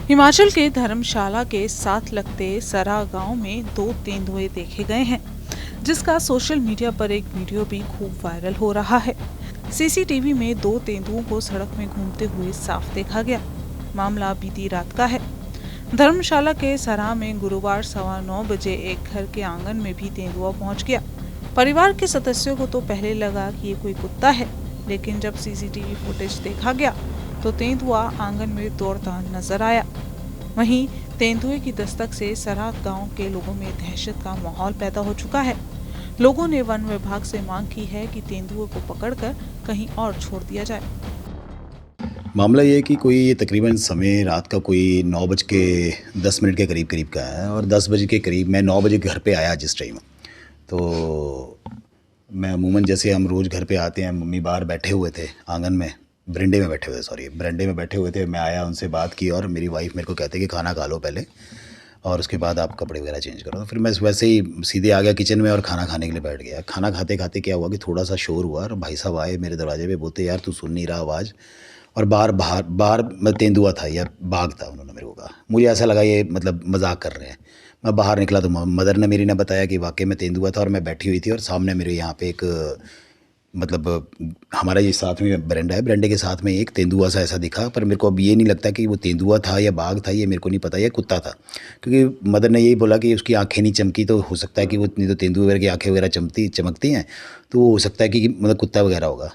हिमाचल के धर्मशाला के साथ लगते सरा गांव में 2 तेंदुए देखे गए हैं, जिसका सोशल मीडिया पर एक वीडियो भी खूब वायरल हो रहा है। सीसीटीवी में 2 तेंदुओं को सड़क में घूमते हुए साफ देखा गया। मामला बीती रात का है। धर्मशाला के सरा में गुरुवार 9:15 बजे एक घर के आंगन में भी तेंदुआ पहुंच गया। परिवार के सदस्यों को तो पहले लगा कि ये कोई कुत्ता है, लेकिन जब सीसीटीवी फुटेज देखा गया तो तेंदुआ आंगन में दौड़ता नजर आया। वहीं तेंदुए की दस्तक से सरा गांव के लोगों में दहशत का माहौल पैदा हो चुका है। लोगों ने वन विभाग से मांग की है कि तेंदुए को पकड़कर कहीं और छोड़ दिया जाए। मामला ये है कि कोई तकरीबन समय रात का कोई 9:10 के करीब का है और 10 बजे के करीब मैं 9 बजे घर पे आया जिस टाइम। तो मैं अमूमन जैसे हम रोज़ घर पे आते हैं, मम्मी बाहर बैठे हुए थे आंगन में, बरंडे में बैठे हुए थे। मैं आया, उनसे बात की और मेरी वाइफ मेरे को कहते कि खाना खा लो पहले और उसके बाद आप कपड़े वगैरह चेंज करो। तो फिर मैं वैसे ही सीधे आ गया किचन में और खाना खाने के लिए बैठ गया। खाना खाते खाते क्या हुआ कि थोड़ा सा शोर हुआ और भाई साहब आए मेरे दरवाजे पे, बोलते यार तू सुन नहीं रहा आवाज़। और बाहर मैं तेंदुआ था या बाघ था, उन्होंने मेरे को कहा। मुझे ऐसा लगा ये मतलब मजाक कर रहे हैं। मैं बाहर निकला तो मदर ने मेरी ने बताया कि वाकई में तेंदुआ था और मैं बैठी हुई थी और सामने मेरे यहाँ पे एक मतलब हमारा ये साथ में बरंडा है, बरंडे के साथ में एक तेंदुआ सा ऐसा दिखा। पर मेरे को अब ये नहीं लगता कि वो तेंदुआ था या बाघ था, ये मेरे को नहीं पता, ये कुत्ता था। क्योंकि मदर ने यही बोला कि उसकी आंखें नहीं चमकी, तो हो सकता है कि वो नहीं तो तेंदुए वगैरह की आंखें वगैरह चमकती हैं, तो वो हो सकता है कि मतलब कुत्ता वगैरह होगा।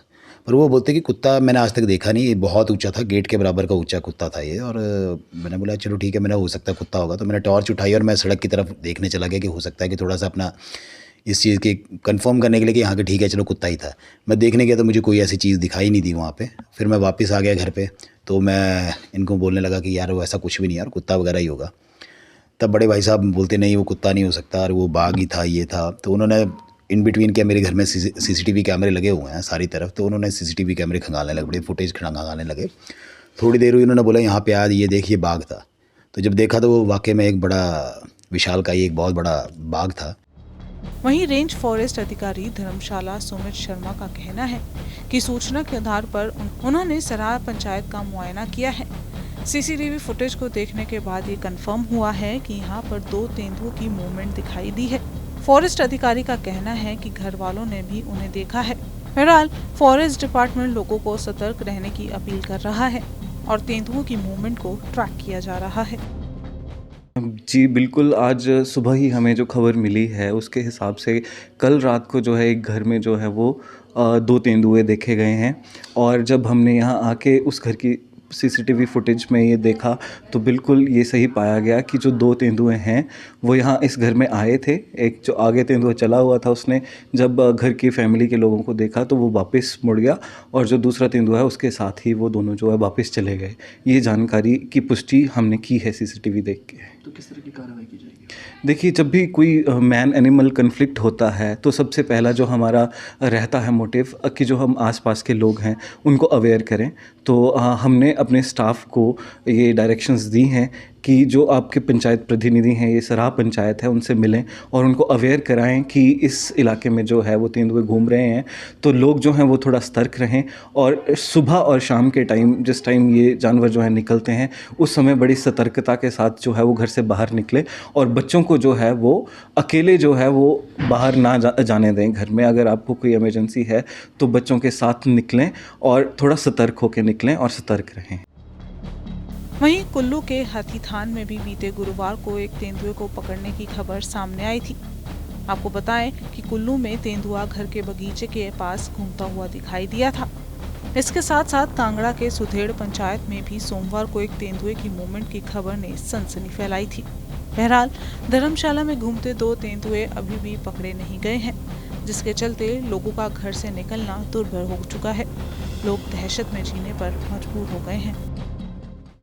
पर वो बोलते कि कुत्ता मैंने आज तक देखा नहीं, ये बहुत ऊंचा था, गेट के बराबर का ऊंचा कुत्ता था ये। और मैंने बोला चलो ठीक है, मैंने हो सकता है कुत्ता होगा। तो मैंने टॉर्च उठाई और मैं सड़क की तरफ देखने चला गया कि हो सकता है कि थोड़ा सा अपना इस चीज़ की कंफर्म करने के लिए कि हाँ कि ठीक है चलो कुत्ता ही था। मैं देखने गया तो मुझे कोई ऐसी चीज़ दिखाई नहीं दी वहाँ पे। फिर मैं वापस आ गया घर पे, तो मैं इनको बोलने लगा कि यार वो ऐसा कुछ भी नहीं यार, कुत्ता वगैरह ही होगा। तब बड़े भाई साहब बोलते नहीं वो कुत्ता नहीं हो सकता और वो बाघ ही था, ये था। तो उन्होंने इन बिटवीन क्या, मेरे घर में सीसीटीवी कैमरे लगे हुए हैं सारी तरफ, तो उन्होंने सीसीटीवी कैमरे खंगालने लगे, बड़े फुटेज खंगालने लगे। थोड़ी देर हुई, उन्होंने बोला यहाँ पे आज ये देखिए बाघ था। तो जब देखा तो वो वाकई में एक बड़ा विशालकाय एक बहुत बड़ा बाघ था। वहीं रेंज फॉरेस्ट अधिकारी धर्मशाला सुमित शर्मा का कहना है कि सूचना के आधार पर उन्होंने सरा पंचायत का मुआयना किया है। सीसीटीवी फुटेज को देखने के बाद ये कंफर्म हुआ है कि यहाँ पर 2 तेंदुओं की मूवमेंट दिखाई दी है। फॉरेस्ट अधिकारी का कहना है कि घर वालों ने भी उन्हें देखा है। बहरहाल फॉरेस्ट डिपार्टमेंट लोगों को सतर्क रहने की अपील कर रहा है और तेंदुओं की मूवमेंट को ट्रैक किया जा रहा है। जी, बिल्कुल, आज सुबह ही हमें जो खबर मिली है उसके हिसाब से कल रात को जो है एक घर में जो है वो 2 तेंदुए देखे गए हैं। और जब हमने यहाँ आके उस घर की सीसीटीवी फुटेज में ये देखा तो बिल्कुल ये सही पाया गया कि जो 2 तेंदुए हैं वो यहाँ इस घर में आए थे। एक जो आगे तेंदुआ चला हुआ था उसने जब घर की फैमिली के लोगों को देखा तो वो वापस मुड़ गया, और जो दूसरा तेंदुआ है उसके साथ ही वो दोनों जो है वापस चले गए। ये जानकारी की पुष्टि हमने की है सीसीटीवी देख के। तो किस तरह की कार्रवाई की जाएगी? देखिए, जब भी कोई मैन एनिमल कन्फ्लिक्ट होता है तो सबसे पहला जो हमारा रहता है मोटिव कि जो हम आसपास के लोग हैं उनको अवेयर करें। तो हमने अपने स्टाफ को ये डायरेक्शंस दी हैं कि जो आपके पंचायत प्रतिनिधि हैं, ये सराह पंचायत है, उनसे मिलें और उनको अवेयर कराएं कि इस इलाके में जो है वो तेंदुए घूम रहे हैं। तो लोग जो हैं वो थोड़ा सतर्क रहें और सुबह और शाम के टाइम जिस टाइम ये जानवर जो है निकलते हैं उस समय बड़ी सतर्कता के साथ जो है वो घर से बाहर निकलें। और बच्चों को जो है वो अकेले जो है वो बाहर ना जाने दें। घर में अगर आपको कोई इमरजेंसी है तो बच्चों के साथ निकलें और थोड़ा सतर्क होकर निकलें और सतर्क रहें। वहीं कुल्लू के हाथीथान में भी बीते गुरुवार को एक तेंदुए को पकड़ने की खबर सामने आई थी। आपको बताएं कि कुल्लू में तेंदुआ घर के बगीचे के पास घूमता हुआ दिखाई दिया था। इसके साथ साथ कांगड़ा के सुधेड़ पंचायत में भी सोमवार को एक तेंदुए की मूवमेंट की खबर ने सनसनी फैलाई थी। बहरहाल धर्मशाला में घूमते 2 तेंदुए अभी भी पकड़े नहीं गए हैं, जिसके चलते लोगों का घर से निकलना दुर्भर हो चुका है। लोग दहशत में जीने पर मजबूर हो गए हैं।